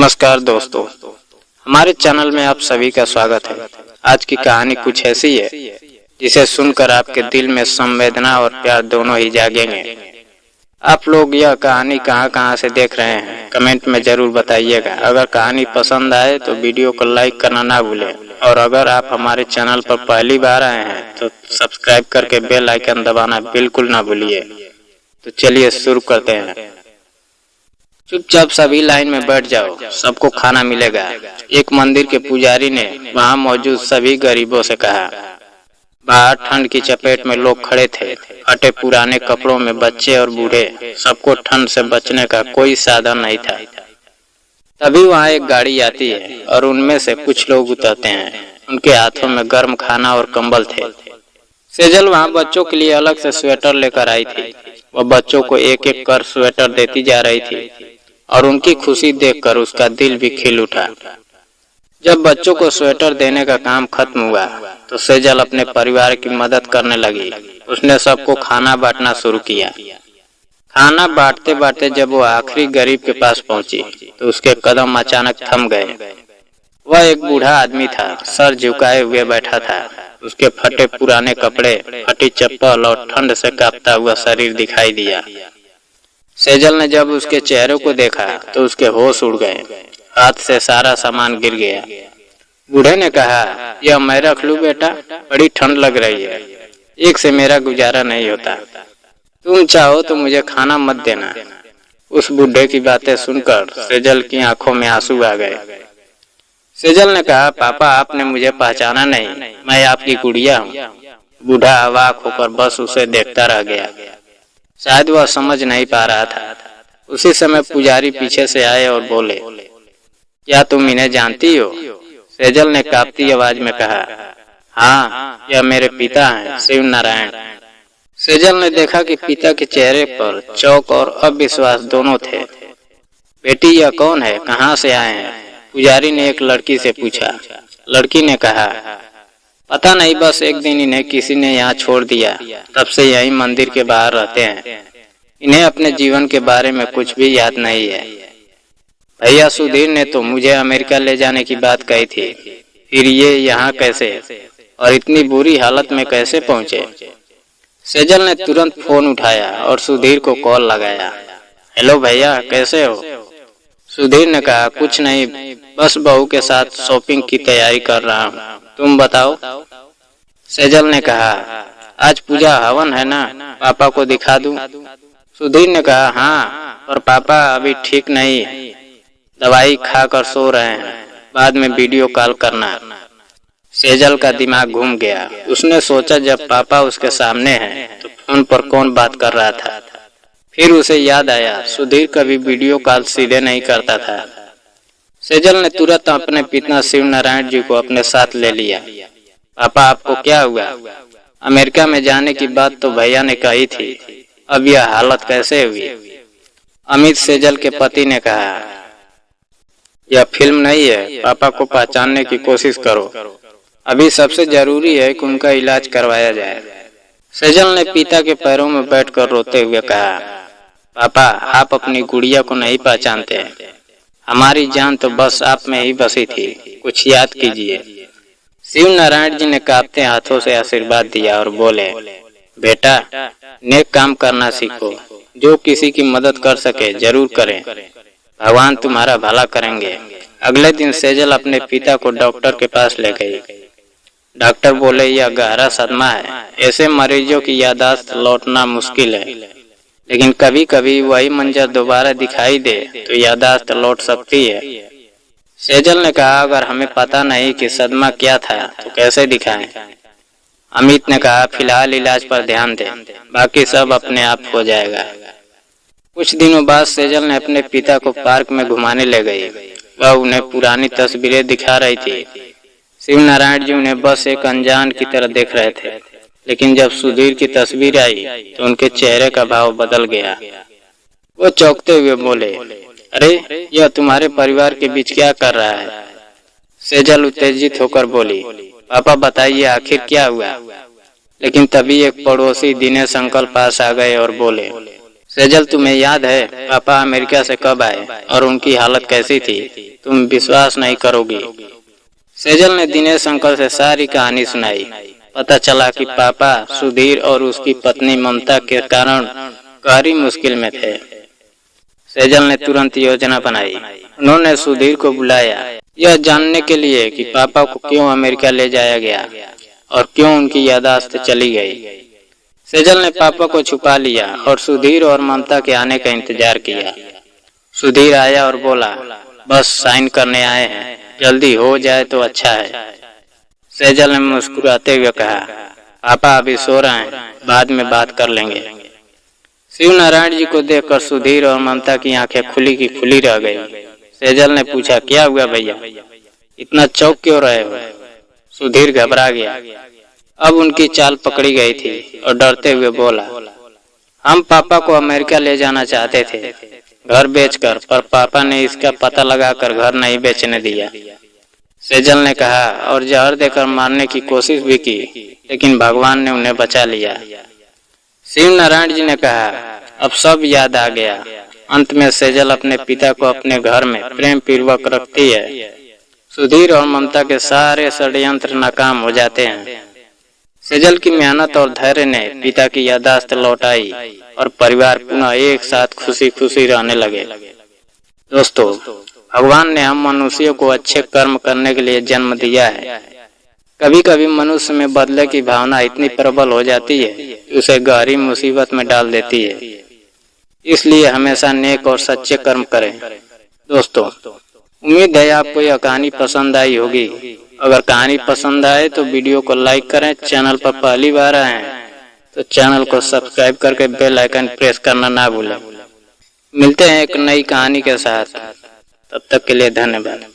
नमस्कार दोस्तों, हमारे चैनल में आप सभी का स्वागत है। आज की कहानी कुछ ऐसी है जिसे सुनकर आपके दिल में संवेदना और प्यार दोनों ही जागेंगे। आप लोग यह कहानी कहां से देख रहे हैं, कमेंट में जरूर बताइएगा। अगर कहानी पसंद आए तो वीडियो को लाइक करना ना भूलें, और अगर आप हमारे चैनल पर पहली बार आए हैं तो सब्सक्राइब करके बेल आइकन दबाना बिल्कुल ना भूलिए। तो चलिए शुरू करते हैं। चुपचाप सभी लाइन में बैठ जाओ, सबको खाना मिलेगा। एक मंदिर के पुजारी ने वहां मौजूद सभी गरीबों से कहा। बाहर ठंड की चपेट में लोग खड़े थे, फटे पुराने कपड़ों में बच्चे और बूढ़े। सबको ठंड से बचने का कोई साधन नहीं था। तभी वहां एक गाड़ी आती है और उनमें से कुछ लोग उतरते हैं। उनके हाथों में गर्म खाना और कंबल थे। सेजल वहां बच्चों के लिए अलग से स्वेटर लेकर आई थी। वह बच्चों को एक एक कर स्वेटर देती जा रही थी और उनकी खुशी देखकर उसका दिल भी खिल उठा। जब बच्चों को स्वेटर देने का काम खत्म हुआ तो सेजल अपने परिवार की मदद करने लगी। उसने सबको खाना बांटना शुरू किया। खाना बांटते बांटते जब वो आखिरी गरीब के पास पहुंची तो उसके कदम अचानक थम गए। वह एक बूढ़ा आदमी था, सर झुकाए हुए बैठा था। उसके फटे पुराने कपड़े, फटी चप्पल और ठंड से कांपता हुआ शरीर दिखाई दिया। सेजल ने जब उसके चेहरे को देखा तो उसके होश उड़ गए। हाथ से सारा सामान गिर गया। बूढ़े ने कहा, यह मैं रख लूं बेटा, बड़ी ठंड लग रही है, एक से मेरा गुजारा नहीं होता। तुम चाहो तो मुझे खाना मत देना। उस बूढ़े की बातें सुनकर सेजल की आंखों में आंसू आ गए। सेजल ने कहा, पापा आपने मुझे पहचाना नहीं, मैं आपकी गुड़िया हूँ। बूढ़ा अवाक होकर बस उसे देखता रह गया। शायद वह समझ नहीं पा रहा था। उसी समय पुजारी पीछे से आए और बोले, क्या तुम इन्हें जानती हो? सेजल ने कांपती आवाज में कहा, हाँ, यह मेरे पिता हैं, शिव नारायण। सेजल ने देखा कि पिता के चेहरे पर चौंक और अविश्वास दोनों थे। बेटी, यह कौन है, कहाँ से आए हैं? पुजारी ने एक लड़की से पूछा। लड़की ने कहा, पता नहीं, बस एक दिन इन्हें किसी ने यहाँ छोड़ दिया, तब से यहीं मंदिर के बाहर रहते हैं। इन्हें अपने जीवन के बारे में कुछ भी याद नहीं है। भैया सुधीर ने तो मुझे अमेरिका ले जाने की बात कही थी, फिर ये यहाँ कैसे और इतनी बुरी हालत में कैसे पहुँचे? सेजल ने तुरंत फोन उठाया और सुधीर को कॉल लगाया। हेलो भैया, कैसे हो? सुधीर ने कहा, कुछ नहीं, बस बहू के साथ शॉपिंग की तैयारी कर रहा हूँ, तुम बताओ? सेजल ने कहा, आज पूजा हवन है ना, पापा को दिखा दूं? सुधीर ने कहा, हाँ, पर पापा अभी ठीक नहीं, दवाई खाकर सो रहे हैं, बाद में वीडियो कॉल करना। सेजल का दिमाग घूम गया। उसने सोचा, जब पापा उसके सामने हैं तो फोन पर कौन बात कर रहा था? फिर उसे याद आया, सुधीर कभी वीडियो कॉल सीधे नहीं करता था। सेजल ने तुरंत अपने पिता शिव नारायण जी को अपने साथ ले लिया। पापा, आपको क्या हुआ? अमेरिका में जाने की बात तो भैया ने कही थी, अब यह हालत कैसे हुई? अमित, सेजल के पति ने कहा, यह फिल्म नहीं है, पापा को पहचानने की कोशिश करो। अभी सबसे जरूरी है कि उनका इलाज करवाया जाए। सेजल ने पिता के पैरों में बैठकर रोते हुए कहा, पापा, आप अपनी गुड़िया को नहीं पहचानते। हमारी जान तो बस आप में ही बसी थी, कुछ याद कीजिए। शिव नारायण जी ने कांपते हाथों से आशीर्वाद दिया और बोले, बेटा, नेक काम करना सीखो, जो किसी की मदद कर सके जरूर करें, भगवान तुम्हारा भला करेंगे। अगले दिन सेजल अपने पिता को डॉक्टर के पास ले गई। डॉक्टर बोले, यह गहरा सदमा है, ऐसे मरीजों की याददाश्त लौटना मुश्किल है, लेकिन कभी कभी वही मंजर दोबारा दिखाई दे तो याददाश्त लौट सकती है। सेजल ने कहा, अगर हमें पता नहीं कि सदमा क्या था तो कैसे दिखाएं? अमित ने कहा, फिलहाल इलाज पर ध्यान दें, बाकी सब अपने आप हो जाएगा। कुछ दिनों बाद सेजल ने अपने पिता को पार्क में घुमाने ले गई। वह उन्हें पुरानी तस्वीरें दिखा रही थी। शिव नारायण जी उन्हें बस एक अनजान की तरह देख रहे थे, लेकिन जब सुधीर की तस्वीर आई तो उनके चेहरे का भाव बदल गया। वो चौंकते हुए बोले, अरे, यह तुम्हारे परिवार के बीच क्या कर रहा है? सेजल उत्तेजित होकर बोली, पापा बताइए, आखिर क्या हुआ? लेकिन तभी एक पड़ोसी दिनेश अंकल पास आ गए और बोले, सेजल, तुम्हें याद है पापा अमेरिका से कब आए और उनकी हालत कैसी थी? तुम विश्वास नहीं करोगी। सेजल ने दिनेश अंकल से सारी कहानी सुनाई। पता चला कि पापा सुधीर और उसकी पत्नी ममता के कारण गहरी मुश्किल में थे। सेजल ने तुरंत योजना बनाई। उन्होंने सुधीर को बुलाया, यह जानने के लिए कि पापा को क्यों अमेरिका ले जाया गया और क्यों उनकी याददाश्त चली गई। सेजल ने पापा को छुपा लिया और सुधीर और ममता के आने का इंतजार किया। सुधीर आया और बोला, बस साइन करने आए हैं, जल्दी हो जाए तो अच्छा है। सेजल ने मुस्कुराते हुए कहा, पापा अभी सो रहे हैं, बाद में बात कर लेंगे। शिव नारायण जी को देखकर सुधीर और ममता की आंखें खुली की खुली रह गई। सेजल ने पूछा, क्या हुआ भैया, इतना चौंक क्यों रहे हो? सुधीर घबरा गया। अब उनकी चाल पकड़ी गई थी और डरते हुए बोला, हम पापा को अमेरिका ले जाना चाहते थे, घर बेचकर, पर पापा ने इसका पता लगाकर घर नहीं बेचने दिया। सेजल ने कहा, और जहर देकर मारने की कोशिश भी की, लेकिन भगवान ने उन्हें बचा लिया। शिव नारायण जी ने कहा, अब सब याद आ गया। अंत में सेजल अपने पिता को अपने घर में प्रेम पूर्वक रखती है। सुधीर और ममता के सारे षड्यंत्र नाकाम हो जाते हैं। सेजल की मेहनत और धैर्य ने पिता की याददाश्त लौटाई और परिवार पुनः एक साथ खुशी खुशी रहने लगे। दोस्तों, भगवान ने हम मनुष्यों को अच्छे कर्म करने के लिए जन्म दिया है। कभी कभी मनुष्य में बदले की भावना इतनी प्रबल हो जाती है कि उसे गहरी मुसीबत में डाल देती है। इसलिए हमेशा नेक और सच्चे कर्म करें। दोस्तों, उम्मीद है आपको यह कहानी पसंद आई होगी। अगर कहानी पसंद आए तो वीडियो को लाइक करें। चैनल पर पहली बार आए हैं तो चैनल को सब्सक्राइब करके बेल आइकन प्रेस करना ना भूलें। मिलते हैं एक नई कहानी के साथ, तब तक के लिए धन्यवाद।